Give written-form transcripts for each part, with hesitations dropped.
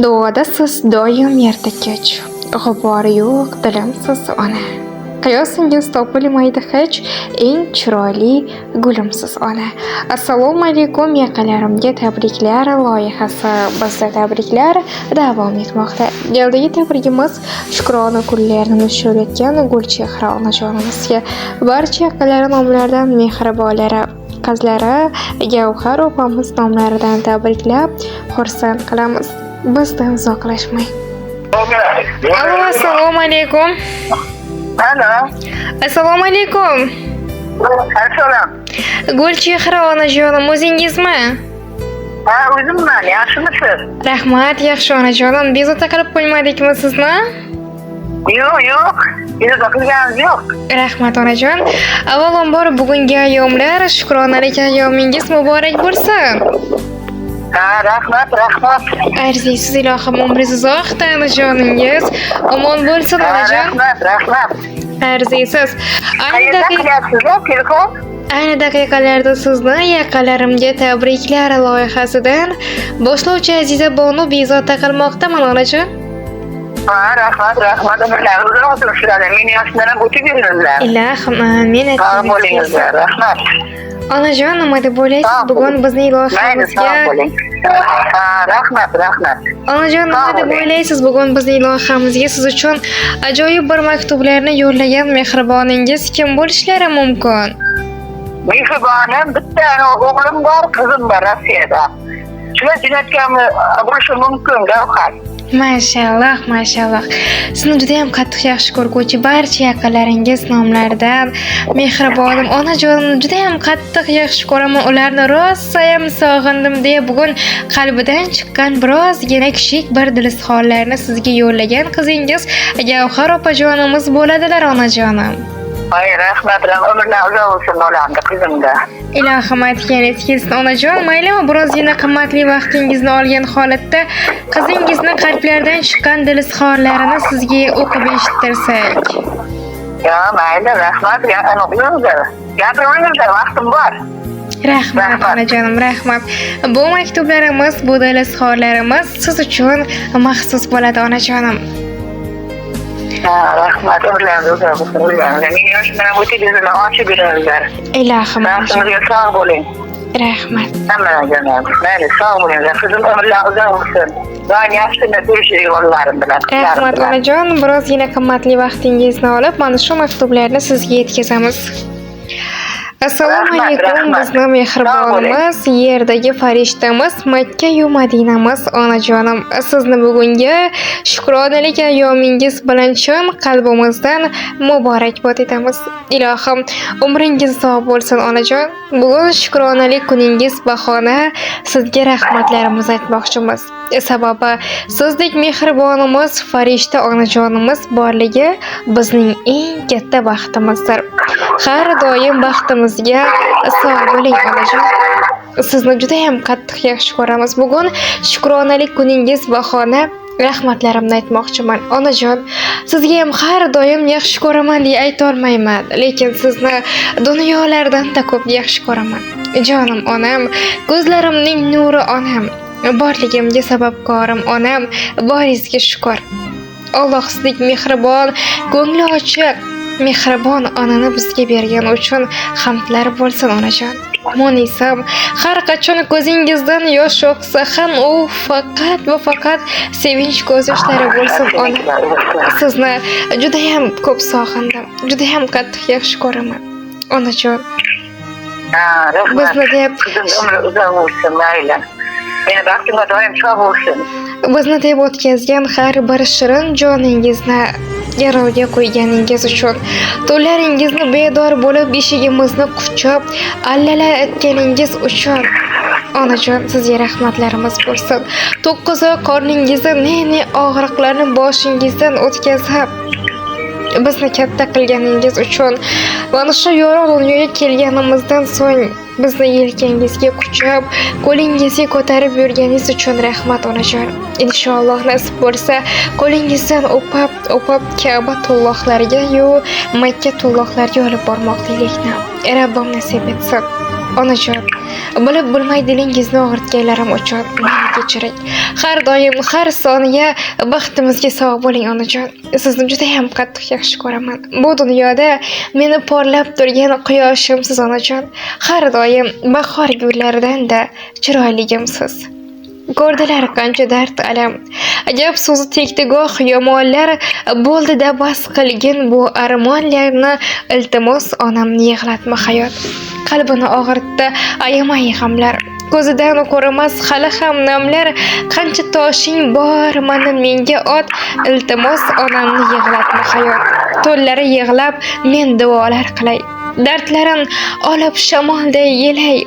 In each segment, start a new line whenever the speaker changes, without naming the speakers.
Doğada siz doyum yertekech. G'ubori yo'q dilimsiz ona. Qiyosingiz topilmaydi hech eng chiroyli gulimsiz ona. Assalomu alaykum yaqinlarimga tabriklar loyihasi bizda tabriklar davom etmoqda. Geldagi tabrigimiz Shukrona kunlarini nishonlayotgan Gulchehra onajonimizga barcha yaqinlari nomlaridan mehribonlari qizlari Gavhar opamiz nomlaridan tabriklab xursand qilamiz. Bizdan uzoqlashmang. Alo, assalomu alaykum.
Alo.
Assalomu alaykum.
Assalom.
Gulchehra onajonim o'zingizmi?
Ha, o'zimman. Yaxshimisiz?
Rahmat, yaxshi onajonim. Bezovta qilib qo'ymadikmi sizni?
Yo'q. Bezovta qilganingiz yo'q.
Rahmat onajon. Avvalambor bugungi ayyomlar shukronalik ayyomingiz muborak bo'lsin.
Ha, rahmat.
Arziysiz ilohim umringiz uzoq, onajoningiz omon bo'lsin onajon.
Rahmat.
Arziysiz.
Qayerda qilyapsiz telefon?
Ayni daqiqalarda sizni yaqinlarimga tabriklar loyihasidan boshlovchi Aziza Bonu bezovta qilmoqdaman onajon.
Ha, rahmat. Ular uzoq o'tirishadi. Meni yoshimdan ham o'tib yuringlar.
Ilohim, amin.
Sog' bo'linglar. Rahmat.
Onajon, nima deb o'ylaysiz bugun bizning loyihamizga?
Ha, rahmat.
Onajon, nima deb o'ylaysiz bugun bizning loyihamizga siz uchun ajoyib bir maktublarni yo'llagan mehriboningiz kim bo'lishlari mumkin?
Mehribonim bitta o'g'lim bor, qizim bor Rossiyada. Shular jo'natganmi bo'lishi mumkin, Gavhar.
Mashalloh. Sizni juda ham qattiq yaxshi ko'rguvchi barcha yaqinlaringiz nomlaridan mehribonim onajonim juda ham qattiq yaxshi ko'raman. Ularni rostayam sog'indim deya bugun qalbidan chiqqan birozgina kichik bir dilizxonlarni sizga yo'llagan qizingiz Gavhar opajonimiz bo'ladilar onajonim.
Ay, rahmat. Umrlar uzoq bo'lsin bolamda, qizimda.
Ilohim aytganingiz kelsin onajon. Maylimi birozgina qimmatli vaqtingizni olgan holatda qizingizni qalblardan chiqqan dilizxonlarini sizga o'qib eshittirsak.
Ya, mayli, rahmat. Gapiringizlar, vaqtim bor.
Rahmat onajonim, rahmat. Bu maktublarimiz, bu dilizxonlarimiz siz uchun maxsus bo'ladi onajonim.
Ha, rahmat. Umrlarni uzoq bo'lsin. Meni yoshimdan ham o'tib yuringlar, ochib yuringlar.
Ilohim.
Baxtimizga sog' bo'ling.
Rahmat.
Hammaga mayli, sog' bo'linglar. Qizim umrlar uzoq bo'lsin. Doim yaxshilab ko'rishing yo'llarim bilan.
Rahmat onajon, birozgina qimmatli vaqtingizni olib, mana shu maktublarni sizga yetkazamiz. Assalomu alaykum, bizni mehribonimiz, yerdagi farishtamiz, Makka yu Madinamiz onajonim. Sizni bugungi shukronalik ayyomingiz bilan chin qalbimizdan muborakbod etamiz. Ilohim, umringiz uzoq bo'lsin onajon. Bugun shukronalik kuningiz bahona sizga rahmatlarimizni aytmoqchimiz. Sababi sizdek mehribonimiz, farishta onajonimiz borligi bizning eng katta baxtimizdir. Har doim baxtimizga sog' bo'ling onajon. Sizni juda ham qattiq yaxshi ko'ramiz. Bugun shukronalik kuningiz bahona rahmatlarimni aytmoqchiman. Onajon, sizga ham har doim yaxshi ko'raman deya ayta olmayman, lekin sizni dunyolardan-da ko'p yaxshi ko'raman. Jonim onam, ko'zlarimning nuri onam, borligimga sababkorim onam, boringizga shukr. Alloh sizdek mehribon, ko'ngli ochiq, mehribon onani bizga bergani uchun hamdlar bo'lsin onajon. Monisam, har qachon ko'zingizdan yosh oqsa ham u faqat va faqat sevinch ko'z yoshlari bo'lsin ona. Sizni juda ham ko'p sog'indim, juda ham qattiq yaxshi ko'raman onajon.
Ha, rahmat.
Bizni deb
umri uzoq bo'lsin, mayli. Meni baxtimga doim sog' bo'lsin.
Bizni deb o'tkazgan har bir shirin joningizni garovga qo'yganingiz uchun, to'llaringizni bedor bo'lib eshigimizni quchib, allalar aytganingiz uchun onajon, sizga rahmatlarimiz bo'lsin. 9 oy qorningizni ne og'riqlarni boshingizdan o'tkazib bizni katta qilganingiz uchun, mana shu yorug' dunyoga kelganimizdan so'ng bizni yelkangizga quchib, qo'lingizga ko'tarib yurganingiz uchun rahmat onajon. Inshaalloh nasib bo'lsa, qo'lingizdan o'pib Ka'batullohlarga yu Makka tullohlarga olib bormoqlikni Rabbim nasib etsin. onajon, bilib bilmay dilingizni og'ritganlarim uchun meni kechiring. Har doim, har soniya baxtimizga sog' bo'ling onajon. Sizni juda ham qattiq yaxshi ko'raman. Bu dunyoda meni porlab turgan quyoshimsiz onajon. Har doim bahor gullaridan-da chiroyligimsiz. Ko'rdilar qancha dard alam. Ajab so'zi tegdi goh yomonlar, bo'ldi-da bas qilgin bu armonlarni. Iltimos onamni yig'latma hayot. Qalbini og'ritdi ayamay g'amlar. Ko'zidan ko'ramas hali ham namlar. Qancha toshing bor mana menga ot. Iltimos onamni yig'latma hayot. To'llari yig'lab men duolar qilay. Dardlarim olib shamolday yelay.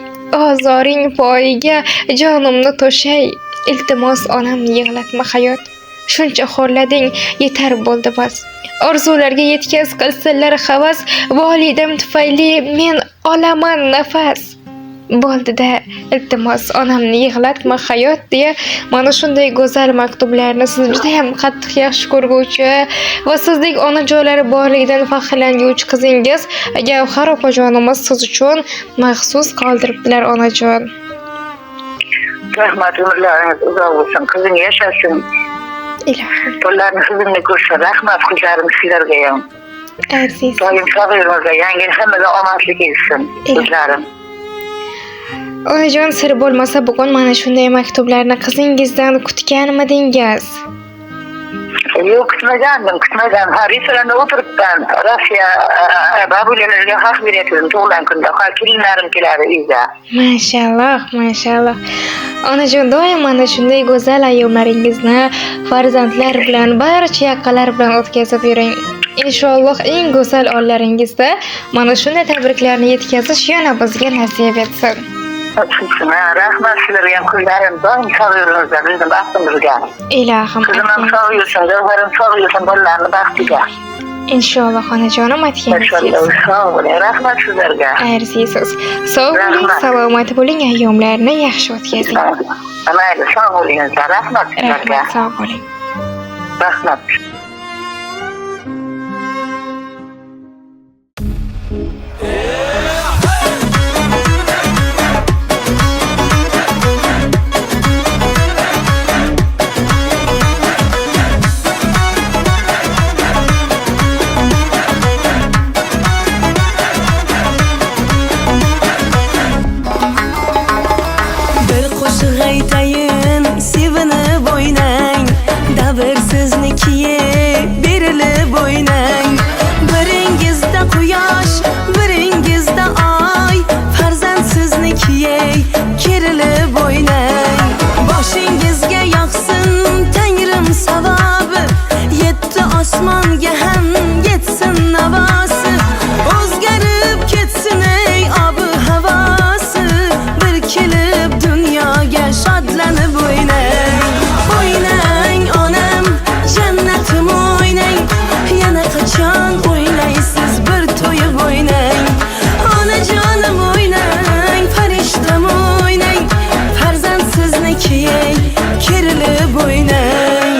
Ozoring poyiga jonimni to'shay. Iltimos onamni yig'latma hayot. Shuncha xo'rlading, yetar bo'ldi bas. Orzularga yetkaz qilsalar havas. Volidam tufayli men olaman nafas. Bo'ldi-da, iltimos onamni yig'latma hayot deya mana shunday go'zal maktublarni siz juda ham qattiq yaxshi ko'rguvchi va sizdek onajonlari borligidan faxrlanguvchi qizingiz Gavhar opajonimiz siz uchun maxsus qoldiribdilar onajon.
Rahmat, umrlaringiz uzoq bo'lsin, qizing yashashin.
Ilohim.
Qo'llarini sizni ko'rsa, rahmat qizlarim sizlarga ham.
Aziz.
Doim sog'lig'ingizga, yangi hammaga omadlik etsin, qizlarim.
Onajon, sir bo'lmasa bugun mana shunday maktublarni qizingizdan kutganmidingiz?
Yo'q, kutmagandim. Har restoranda o'tiribman. Rossiya babularga haq beryapman tug'ilgan kunda. Kelinlarim keladi uyga.
Mashalloh. Onajon, doim mana shunday go'zal ayyomlaringizni farzandlar bilan, barcha yaqinlar bilan o'tkazib yuring. Inshaalloh eng go'zal onlaringizda mana shunday tabriklarni yetkazish yana bizga nasib etsin.
Rahmat sizlarga ham qizlarim, doim sog' yuringizlar, bizning baxtimizga.
Ilohim.
Qizim ham sog' yursin, Gavharim sog' yursin, bolalarni baxtiga.
Inshaalloh onajonim, aytganingiz.
Sog' bo'ling, rahmat sizlarga.
Arzisiz. Sog' bo'ling, salomat bo'ling, ayyomlarni yaxshi o'tkazing.
Mayli, sog' bo'lingizlar, rahmat sizlarga.
Rahmat, sog' bo'ling.
Rahmat.
Sevinib o'ynang, davr siznikiye berilib o'ynang. Biringizda quyosh, biringizda oy, farzand siznikiye kerilib o'ynang. Boshingizga yoqsin Tangrim savobi, yetti osmonga ham yetsin navosi. O'zgarib ketsin ey obi havosi, bir kelib dunyoga shodlanib o'ynang. O'ynang onam, jannatim o'ynang. Yana qachon o'ynaysiz bir to'yib o'ynang. Onajonim o'ynang, farishtam o'ynang. Farzand sizniki kerilib o'ynang.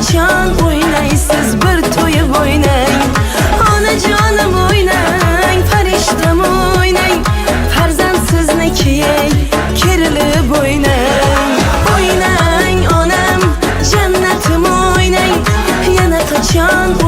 qachon o'ynaysiz bir to'yib o'ynang. Onajonim o'ynang, farishtam o'ynang, farzand sizniki kerilib o'ynang. O'ynang onam, jannatim o'ynang, yana qachon